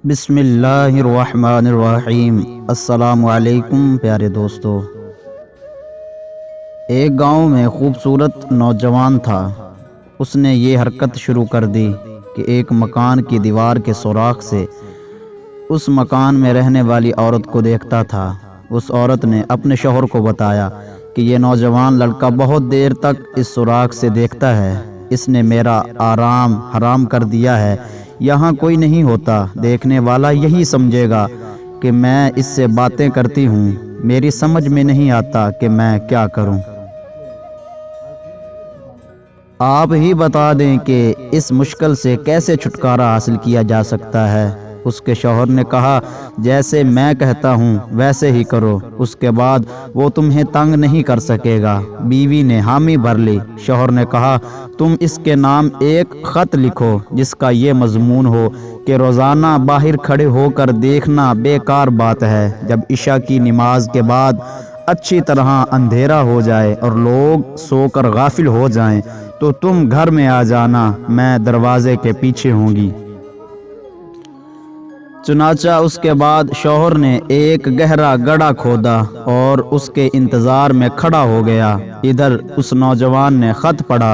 بسم اللہ الرحمن الرحیم۔ السلام علیکم پیارے دوستو۔ ایک گاؤں میں خوبصورت نوجوان تھا۔ اس نے یہ حرکت شروع کر دی کہ ایک مکان کی دیوار کے سوراخ سے اس مکان میں رہنے والی عورت کو دیکھتا تھا۔ اس عورت نے اپنے شوہر کو بتایا کہ یہ نوجوان لڑکا بہت دیر تک اس سوراخ سے دیکھتا ہے، اس نے میرا آرام حرام کر دیا ہے، یہاں کوئی نہیں ہوتا، دیکھنے والا یہی سمجھے گا کہ میں اس سے باتیں کرتی ہوں، میری سمجھ میں نہیں آتا کہ میں کیا کروں۔ آپ ہی بتا دیں کہ اس مشکل سے کیسے چھٹکارا حاصل کیا جا سکتا ہے۔ اس کے شوہر نے کہا، جیسے میں کہتا ہوں ویسے ہی کرو، اس کے بعد وہ تمہیں تنگ نہیں کر سکے گا۔ بیوی نے حامی بھر لی۔ شوہر نے کہا، تم اس کے نام ایک خط لکھو جس کا یہ مضمون ہو کہ روزانہ باہر کھڑے ہو کر دیکھنا بیکار بات ہے۔ جب عشاء کی نماز کے بعد اچھی طرح اندھیرا ہو جائے اور لوگ سو کر غافل ہو جائیں تو تم گھر میں آ جانا، میں دروازے کے پیچھے ہوں گی۔ چنانچہ اس کے بعد شوہر نے ایک گہرا گڑھا کھودا اور اس کے انتظار میں کھڑا ہو گیا۔ ادھر اس نوجوان نے خط پڑھا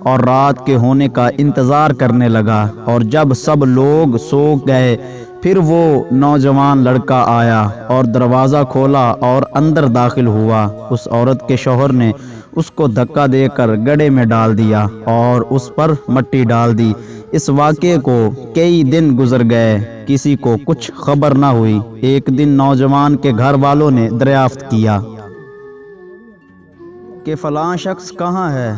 اور رات کے ہونے کا انتظار کرنے لگا، اور جب سب لوگ سو گئے پھر وہ نوجوان لڑکا آیا اور دروازہ کھولا اور اندر داخل ہوا۔ اس عورت کے شوہر نے اس کو دھکا دے کر گڑھے میں ڈال دیا اور اس پر مٹی ڈال دی۔ اس واقعے کو کئی دن گزر گئے، کسی کو کچھ خبر نہ ہوئی۔ ایک دن نوجوان کے گھر والوں نے دریافت کیا کہ فلاں شخص کہاں ہے۔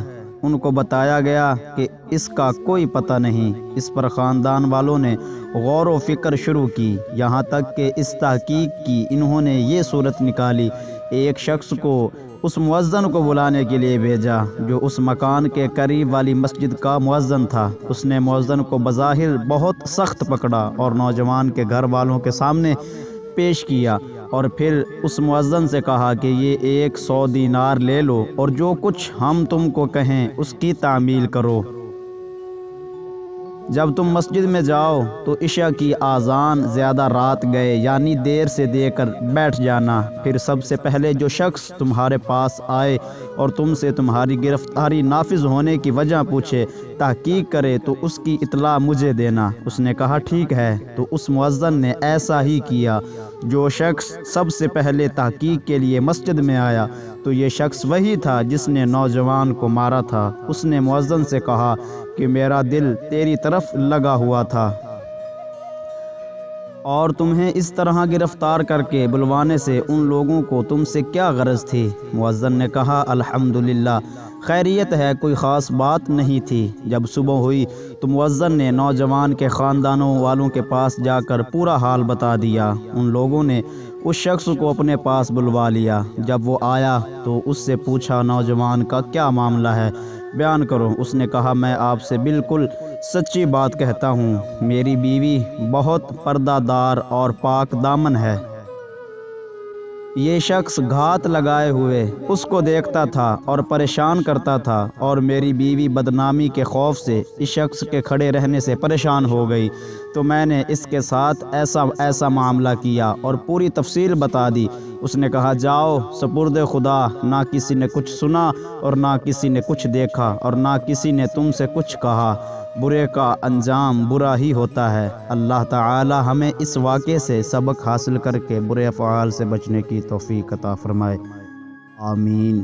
ان کو بتایا گیا کہ اس کا کوئی پتہ نہیں۔ اس پر خاندان والوں نے غور و فکر شروع کی، یہاں تک کہ اس تحقیق کی انہوں نے یہ صورت نکالی۔ ایک شخص کو اس مؤذن کو بلانے کے لیے بھیجا جو اس مکان کے قریب والی مسجد کا مؤذن تھا۔ اس نے مؤذن کو بظاہر بہت سخت پکڑا اور نوجوان کے گھر والوں کے سامنے پیش کیا، اور پھر اس مؤذن سے کہا کہ یہ 100 دینار لے لو اور جو کچھ ہم تم کو کہیں اس کی تعمیل کرو۔ جب تم مسجد میں جاؤ تو عشاء کی آذان زیادہ رات گئے یعنی دیر سے دے کر بیٹھ جانا، پھر سب سے پہلے جو شخص تمہارے پاس آئے اور تم سے تمہاری گرفتاری نافذ ہونے کی وجہ پوچھے، تحقیق کرے تو اس کی اطلاع مجھے دینا۔ اس نے کہا، ٹھیک ہے۔ تو اس مؤذن نے ایسا ہی کیا۔ جو شخص سب سے پہلے تحقیق کے لیے مسجد میں آیا تو یہ شخص وہی تھا جس نے نوجوان کو مارا تھا۔ اس نے مؤذن سے کہا کہ میرا دل تیری طرف لگا ہوا تھا اور تمہیں اس طرح گرفتار کر کے بلوانے سے ان لوگوں کو تم سے کیا غرض تھی؟ مؤذن نے کہا، الحمدللہ، خیریت ہے، کوئی خاص بات نہیں تھی۔ جب صبح ہوئی تو مؤذن نے نوجوان کے خاندانوں والوں کے پاس جا کر پورا حال بتا دیا۔ ان لوگوں نے اس شخص کو اپنے پاس بلوا لیا۔ جب وہ آیا تو اس سے پوچھا، نوجوان کا کیا معاملہ ہے، بیان کرو۔ اس نے کہا، میں آپ سے بالکل سچی بات کہتا ہوں، میری بیوی بہت پردہ دار اور پاک دامن ہے۔ یہ شخص گھات لگائے ہوئے اس کو دیکھتا تھا اور پریشان کرتا تھا، اور میری بیوی بدنامی کے خوف سے اس شخص کے کھڑے رہنے سے پریشان ہو گئی، تو میں نے اس کے ساتھ ایسا معاملہ کیا اور پوری تفصیل بتا دی۔ اس نے کہا، جاؤ سپرد خدا، نہ کسی نے کچھ سنا اور نہ کسی نے کچھ دیکھا اور نہ کسی نے تم سے کچھ کہا، برے کا انجام برا ہی ہوتا ہے۔ اللہ تعالی ہمیں اس واقعے سے سبق حاصل کر کے برے افعال سے بچنے کی توفیق عطا فرمائے، آمین۔